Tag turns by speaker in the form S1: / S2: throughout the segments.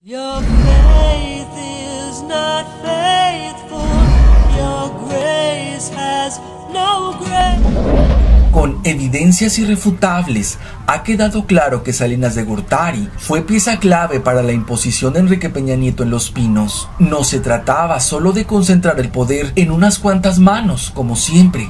S1: Your faith is not faithful, your grace has no grace.
S2: Con evidencias irrefutables, ha quedado claro que Salinas de Gortari fue pieza clave para la imposición de Enrique Peña Nieto en Los Pinos. No se trataba solo de concentrar el poder en unas cuantas manos, como siempre.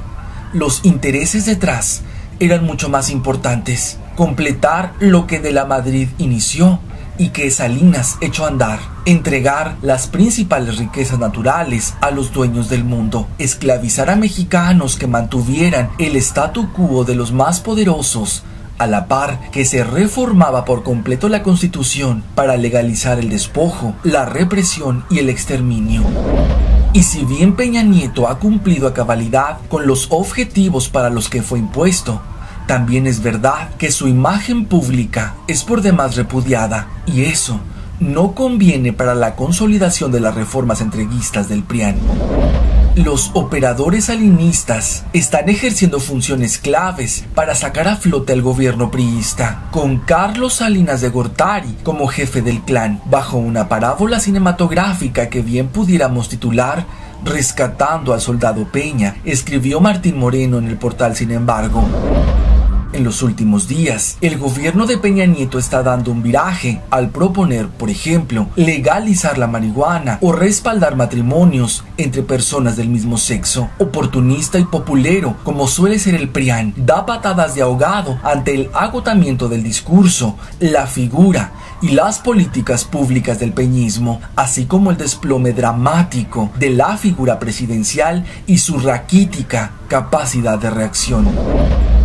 S2: Los intereses detrás eran mucho más importantes. Completar lo que de la Madrid inició y que Salinas echó a andar, entregar las principales riquezas naturales a los dueños del mundo, esclavizar a mexicanos que mantuvieran el statu quo de los más poderosos, a la par que se reformaba por completo la Constitución para legalizar el despojo, la represión y el exterminio. Y si bien Peña Nieto ha cumplido a cabalidad con los objetivos para los que fue impuesto, también es verdad que su imagen pública es por demás repudiada, y eso no conviene para la consolidación de las reformas entreguistas del PRIAN. Los operadores salinistas están ejerciendo funciones claves para sacar a flote al gobierno priista, con Carlos Salinas de Gortari como jefe del clan, bajo una parábola cinematográfica que bien pudiéramos titular Rescatando al soldado Peña, escribió Martín Moreno en el portal Sin Embargo. En los últimos días, el gobierno de Peña Nieto está dando un viraje al proponer, por ejemplo, legalizar la marihuana o respaldar matrimonios entre personas del mismo sexo. Oportunista y populero, como suele ser el PRIAN, da patadas de ahogado ante el agotamiento del discurso, la figura y las políticas públicas del peñismo, así como el desplome dramático de la figura presidencial y su raquítica capacidad de reacción.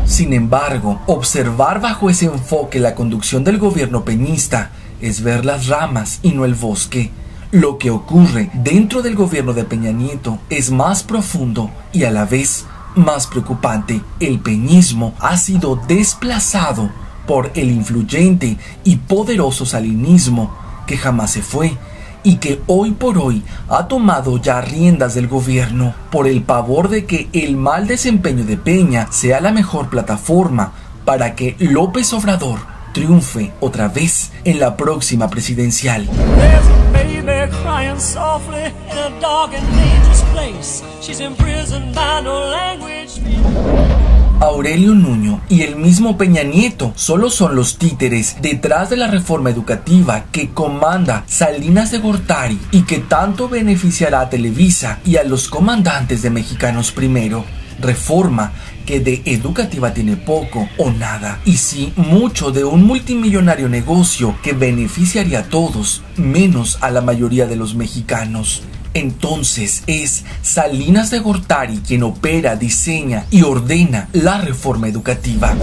S2: Sin embargo, observar bajo ese enfoque la conducción del gobierno peñista es ver las ramas y no el bosque. Lo que ocurre dentro del gobierno de Peña Nieto es más profundo y a la vez más preocupante. El peñismo ha sido desplazado por el influyente y poderoso salinismo que jamás se fue y que hoy por hoy ha tomado ya riendas del gobierno por el pavor de que el mal desempeño de Peña sea la mejor plataforma para que López Obrador triunfe otra vez en la próxima presidencial. Aurelio Nuño y el mismo Peña Nieto solo son los títeres detrás de la reforma educativa que comanda Salinas de Gortari y que tanto beneficiará a Televisa y a los comandantes de Mexicanos Primero. Reforma que de educativa tiene poco o nada, y sí mucho de un multimillonario negocio que beneficiaría a todos, menos a la mayoría de los mexicanos. Entonces es Salinas de Gortari quien opera, diseña y ordena la reforma educativa.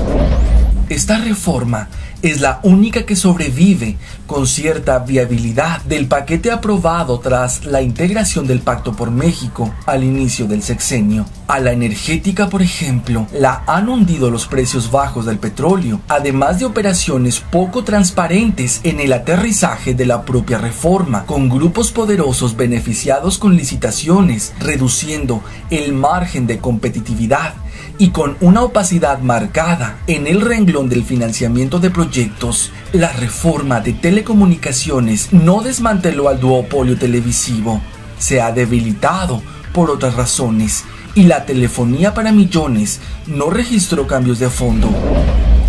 S2: Esta reforma es la única que sobrevive con cierta viabilidad del paquete aprobado tras la integración del Pacto por México al inicio del sexenio. A la energética, por ejemplo, la han hundido los precios bajos del petróleo, además de operaciones poco transparentes en el aterrizaje de la propia reforma, con grupos poderosos beneficiados con licitaciones, reduciendo el margen de competitividad y con una opacidad marcada en el renglón del financiamiento de proyectos. La reforma de telecomunicaciones no desmanteló al duopolio televisivo, se ha debilitado por otras razones, y la telefonía para millones no registró cambios de fondo.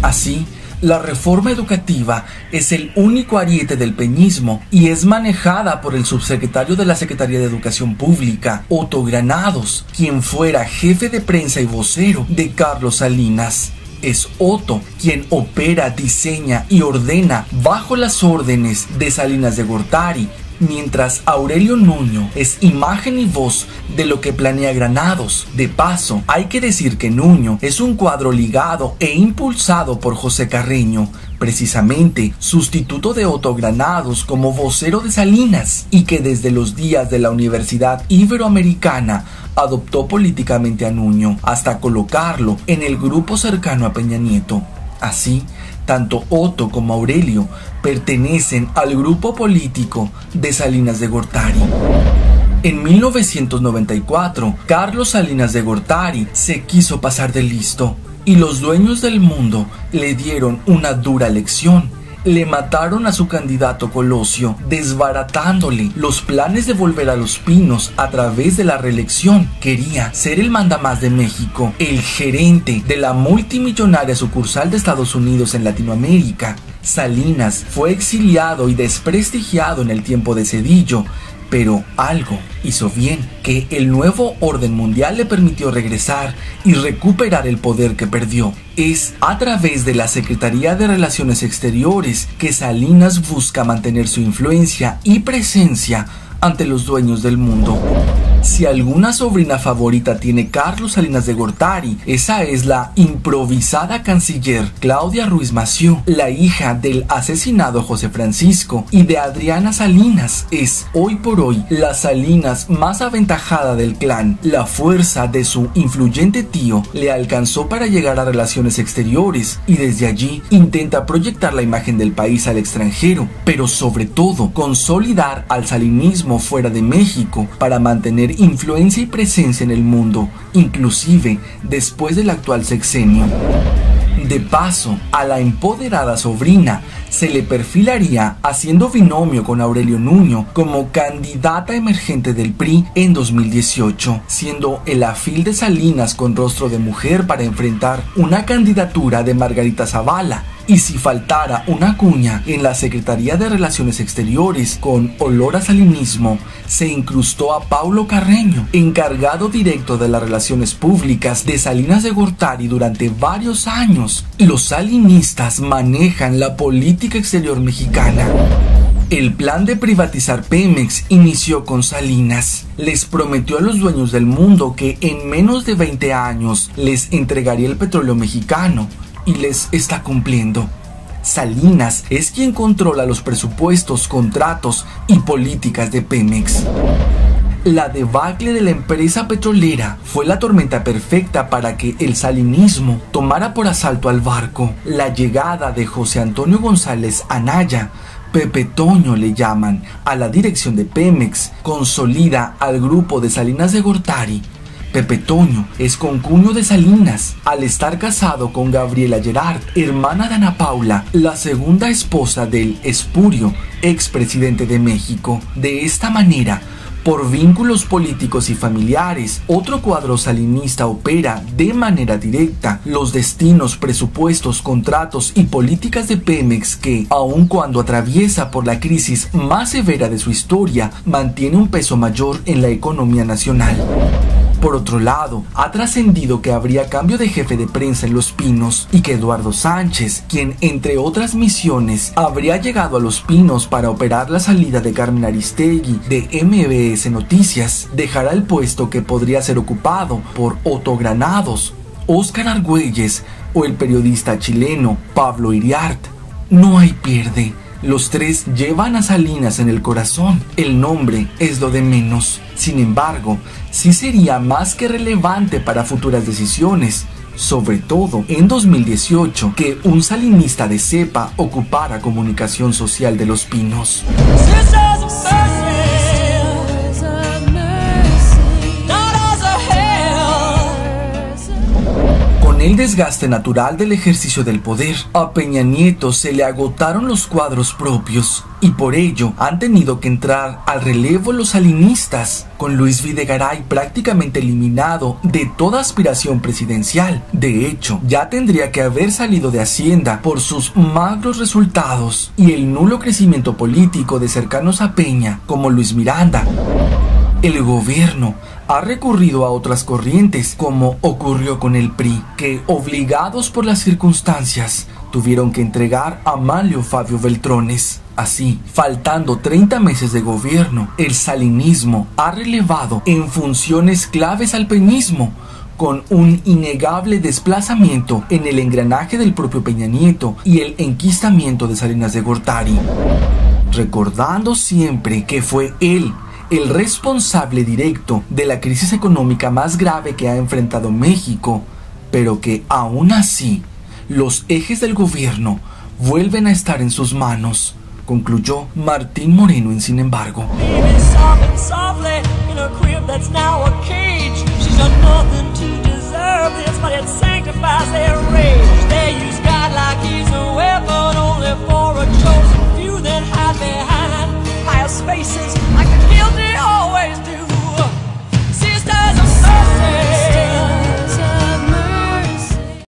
S2: Así, la reforma educativa es el único ariete del peñismo y es manejada por el subsecretario de la Secretaría de Educación Pública, Otto Granados, quien fuera jefe de prensa y vocero de Carlos Salinas. Es Otto quien opera, diseña y ordena bajo las órdenes de Salinas de Gortari, mientras Aurelio Nuño es imagen y voz de lo que planea Granados. De paso, hay que decir que Nuño es un cuadro ligado e impulsado por José Carreño, precisamente sustituto de Otto Granados como vocero de Salinas, y que desde los días de la Universidad Iberoamericana adoptó políticamente a Nuño hasta colocarlo en el grupo cercano a Peña Nieto. Así, tanto Otto como Aurelio pertenecen al grupo político de Salinas de Gortari. En 1994, Carlos Salinas de Gortari se quiso pasar de listo y los dueños del mundo le dieron una dura lección Le mataron a su candidato Colosio, desbaratándole los planes de volver a Los Pinos a través de la reelección. Quería ser el mandamás de México, el gerente de la multimillonaria sucursal de Estados Unidos en Latinoamérica. Salinas fue exiliado y desprestigiado en el tiempo de Zedillo, pero algo hizo bien, que el nuevo orden mundial le permitió regresar y recuperar el poder que perdió. Es a través de la Secretaría de Relaciones Exteriores que Salinas busca mantener su influencia y presencia ante los dueños del mundo. Si alguna sobrina favorita tiene Carlos Salinas de Gortari, esa es la improvisada canciller Claudia Ruiz Massieu, la hija del asesinado José Francisco y de Adriana Salinas. Es hoy por hoy la Salinas más aventajada del clan. La fuerza de su influyente tío le alcanzó para llegar a relaciones exteriores y desde allí intenta proyectar la imagen del país al extranjero, pero sobre todo consolidar al salinismo fuera de México para mantener influencia y presencia en el mundo, inclusive después del actual sexenio. De paso, a la empoderada sobrina se le perfilaría haciendo binomio con Aurelio Nuño como candidata emergente del PRI en 2018, siendo el afil de Salinas con rostro de mujer para enfrentar una candidatura de Margarita Zavala. Y si faltara una cuña en la Secretaría de Relaciones Exteriores con olor a salinismo, se incrustó a Paulo Carreño, encargado directo de las relaciones públicas de Salinas de Gortari durante varios años. Los salinistas manejan la política exterior mexicana. El plan de privatizar Pemex inició con Salinas. Les prometió a los dueños del mundo que en menos de 20 años les entregaría el petróleo mexicano. Y les está cumpliendo. Salinas es quien controla los presupuestos, contratos y políticas de Pemex. La debacle de la empresa petrolera fue la tormenta perfecta para que el salinismo tomara por asalto al barco. La llegada de José Antonio González Anaya, Pepe Toño le llaman, a la dirección de Pemex, consolida al grupo de Salinas de Gortari. Pepe Toño es concuño de Salinas, al estar casado con Gabriela Gerard, hermana de Ana Paula, la segunda esposa del espurio expresidente de México. De esta manera, por vínculos políticos y familiares, otro cuadro salinista opera de manera directa los destinos, presupuestos, contratos y políticas de Pemex que, aun cuando atraviesa por la crisis más severa de su historia, mantiene un peso mayor en la economía nacional. Por otro lado, ha trascendido que habría cambio de jefe de prensa en Los Pinos y que Eduardo Sánchez, quien entre otras misiones habría llegado a Los Pinos para operar la salida de Carmen Aristegui de MBS Noticias, dejará el puesto que podría ser ocupado por Otto Granados, Óscar Argüelles o el periodista chileno Pablo Iriart. No hay pierde. Los tres llevan a Salinas en el corazón. El nombre es lo de menos. Sin embargo, sí sería más que relevante para futuras decisiones, sobre todo en 2018, que un salinista de cepa ocupara comunicación social de Los Pinos. El desgaste natural del ejercicio del poder, a Peña Nieto se le agotaron los cuadros propios y por ello han tenido que entrar al relevo los salinistas, con Luis Videgaray prácticamente eliminado de toda aspiración presidencial. De hecho, ya tendría que haber salido de Hacienda por sus magros resultados y el nulo crecimiento político de cercanos a Peña, como Luis Miranda. El gobierno ha recurrido a otras corrientes, como ocurrió con el PRI, que, obligados por las circunstancias, tuvieron que entregar a Manlio Fabio Beltrones. Así, faltando 30 meses de gobierno, el salinismo ha relevado en funciones claves al peñismo, con un innegable desplazamiento en el engranaje del propio Peña Nieto y el enquistamiento de Salinas de Gortari. Recordando siempre que fue él el responsable directo de la crisis económica más grave que ha enfrentado México, pero que aún así los ejes del gobierno vuelven a estar en sus manos, concluyó Martín Moreno en Sin Embargo.
S1: They use God like he's a weapon only for a chosen few that hide behind higher spaces.